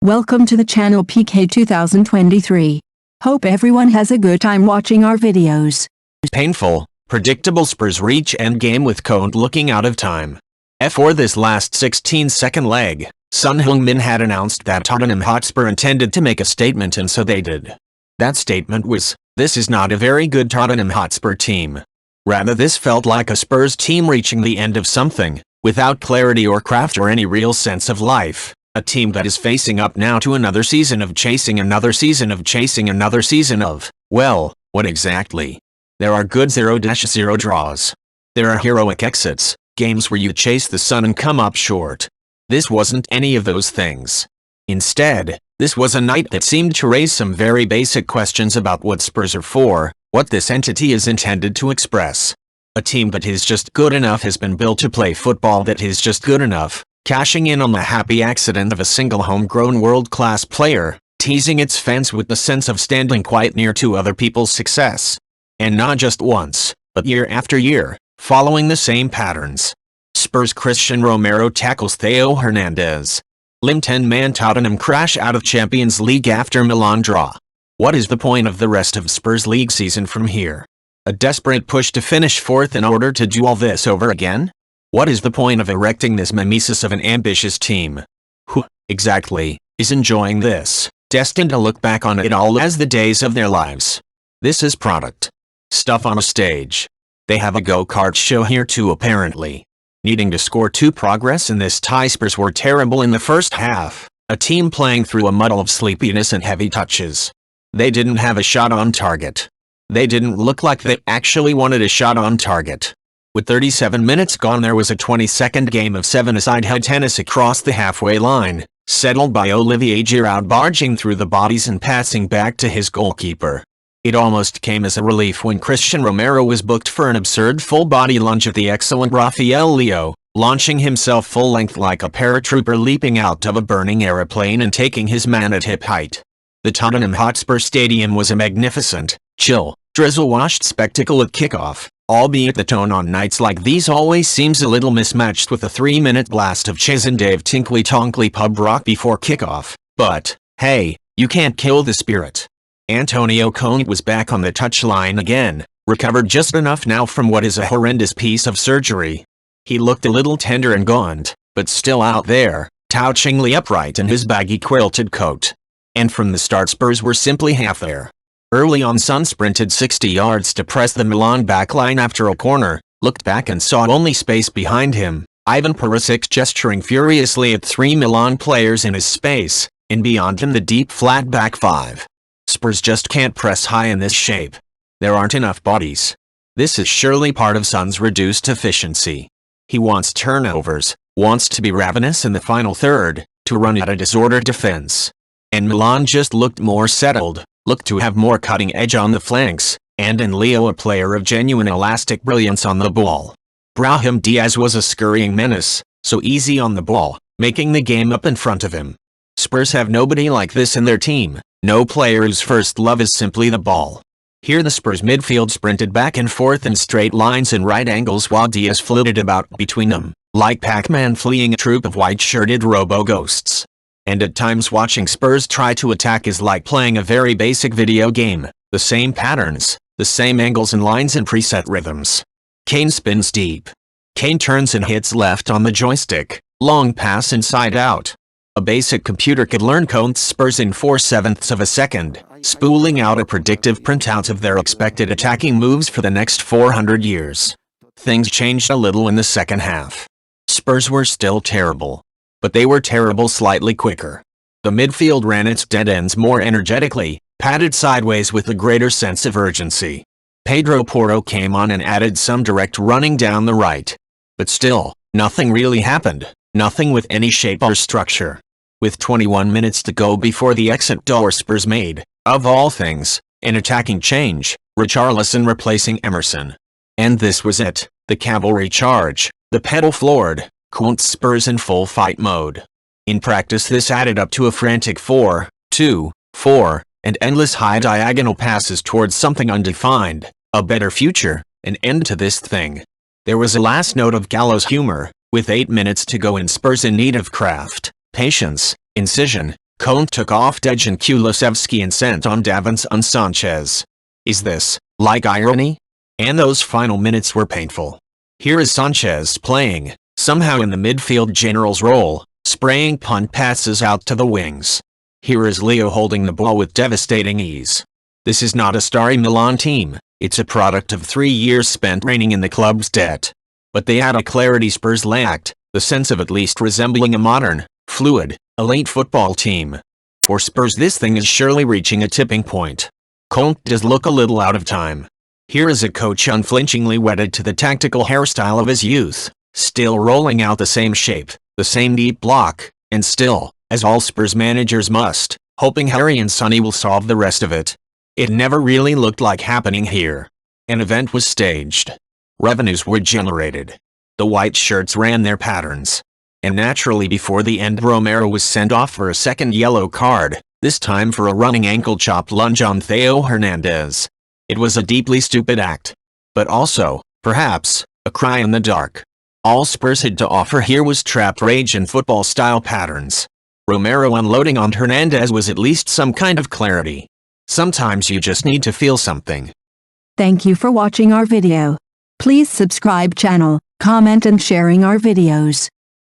Welcome to the channel PK 2023. Hope everyone has a good time watching our videos. Painful, predictable Spurs reach endgame with Conte looking out of time. For this last 16-second leg, Son Heung-min had announced that Tottenham Hotspur intended to make a statement, and so they did. That statement was, "This is not a very good Tottenham Hotspur team." Rather, this felt like a Spurs team reaching the end of something, without clarity or craft or any real sense of life. A team that is facing up now to another season of chasing another season of chasing another season of, well, what exactly? There are good 0-0 draws. There are heroic exits, games where you chase the sun and come up short. This wasn't any of those things. Instead, this was a night that seemed to raise some very basic questions about what Spurs are for, what this entity is intended to express. A team that is just good enough has been built to play football that is just good enough, cashing in on the happy accident of a single homegrown world-class player, teasing its fans with the sense of standing quite near to other people's success. And not just once, but year after year, following the same patterns. Spurs Christian Romero tackles Theo Hernandez. Lim 10-man Tottenham crash out of Champions League after Milan draw. What is the point of the rest of Spurs league season from here? A desperate push to finish fourth in order to do all this over again? What is the point of erecting this mimesis of an ambitious team? Who, exactly, is enjoying this, destined to look back on it all as the days of their lives? This is product. Stuff on a stage. They have a go-kart show here too, apparently. Needing to score 2 progress in this tie. Spurs were terrible in the first half, a team playing through a muddle of sleepiness and heavy touches. They didn't have a shot on target. They didn't look like they actually wanted a shot on target. With 37 minutes gone, there was a 20-second game of 7-a-side head tennis across the halfway line, settled by Olivier Giroud barging through the bodies and passing back to his goalkeeper. It almost came as a relief when Christian Romero was booked for an absurd full-body lunge at the excellent Rafael Leo, launching himself full-length like a paratrooper leaping out of a burning aeroplane and taking his man at hip height. The Tottenham Hotspur Stadium was a magnificent, chill, drizzle-washed spectacle at kickoff. Albeit the tone on nights like these always seems a little mismatched with a 3-minute blast of Chaz and Dave Tinkly Tonkly pub rock before kickoff. But, hey, you can't kill the spirit. Antonio Conte was back on the touchline again, recovered just enough now from what is a horrendous piece of surgery. He looked a little tender and gaunt, but still out there, touchingly upright in his baggy quilted coat. And from the start, Spurs were simply half there. Early on, Son sprinted 60 yards to press the Milan backline after a corner, looked back and saw only space behind him, Ivan Perisic gesturing furiously at 3 Milan players in his space, and beyond him the deep flat back 5. Spurs just can't press high in this shape. There aren't enough bodies. This is surely part of Son's reduced efficiency. He wants turnovers, wants to be ravenous in the final third, to run at a disordered defense. And Milan just looked more settled. Looked to have more cutting edge on the flanks, and in Leo a player of genuine elastic brilliance on the ball. Brahim Diaz was a scurrying menace, so easy on the ball, making the game up in front of him. Spurs have nobody like this in their team, no player whose first love is simply the ball. Here the Spurs midfield sprinted back and forth in straight lines and right angles while Diaz flitted about between them, like Pac-Man fleeing a troop of white-shirted robo-ghosts. And at times watching Spurs try to attack is like playing a very basic video game, the same patterns, the same angles and lines and preset rhythms. Kane spins deep. Kane turns and hits left on the joystick, long pass inside out. A basic computer could learn Conte's Spurs in 4/7 of a second, spooling out a predictive printout of their expected attacking moves for the next 400 years. Things changed a little in the second half. Spurs were still terrible. But they were terrible slightly quicker. The midfield ran its dead ends more energetically, padded sideways with a greater sense of urgency. Pedro Porro came on and added some direct running down the right. But still, nothing really happened, nothing with any shape or structure. With 21 minutes to go before the exit door, Spurs made, of all things, an attacking change, Richarlison replacing Emerson. And this was it, the cavalry charge, the pedal-floored, Conte Spurs in full fight mode. In practice this added up to a frantic 4-2-4, and endless high diagonal passes towards something undefined, a better future, an end to this thing. There was a last note of gallows humor, with 8 minutes to go and Spurs in need of craft, patience, incision, Conte took off Dejan Kulusevski and sent on Davinson Sanchez. Is this, like irony? And those final minutes were painful. Here is Sanchez playing, somehow in the midfield general's role, spraying punt passes out to the wings. Here is Leo holding the ball with devastating ease. This is not a starry Milan team, it's a product of 3 years spent reining in the club's debt. But they had a clarity Spurs lacked, the sense of at least resembling a modern, fluid, elite football team. For Spurs, this thing is surely reaching a tipping point. Conte does look a little out of time. Here is a coach unflinchingly wedded to the tactical hairstyle of his youth, still rolling out the same shape, the same deep block, and still, as all Spurs managers must, hoping Harry and Sonny will solve the rest of it. It never really looked like happening here. An event was staged. Revenues were generated. The white shirts ran their patterns. And naturally before the end Romero was sent off for a second yellow card, this time for a running ankle-chop lunge on Theo Hernandez. It was a deeply stupid act. But also, perhaps, a cry in the dark. All Spurs had to offer here was trapped rage and football-style patterns. Romero unloading on Hernandez was at least some kind of clarity. Sometimes you just need to feel something. Thank you for watching our video. Please subscribe channel, comment and sharing our videos.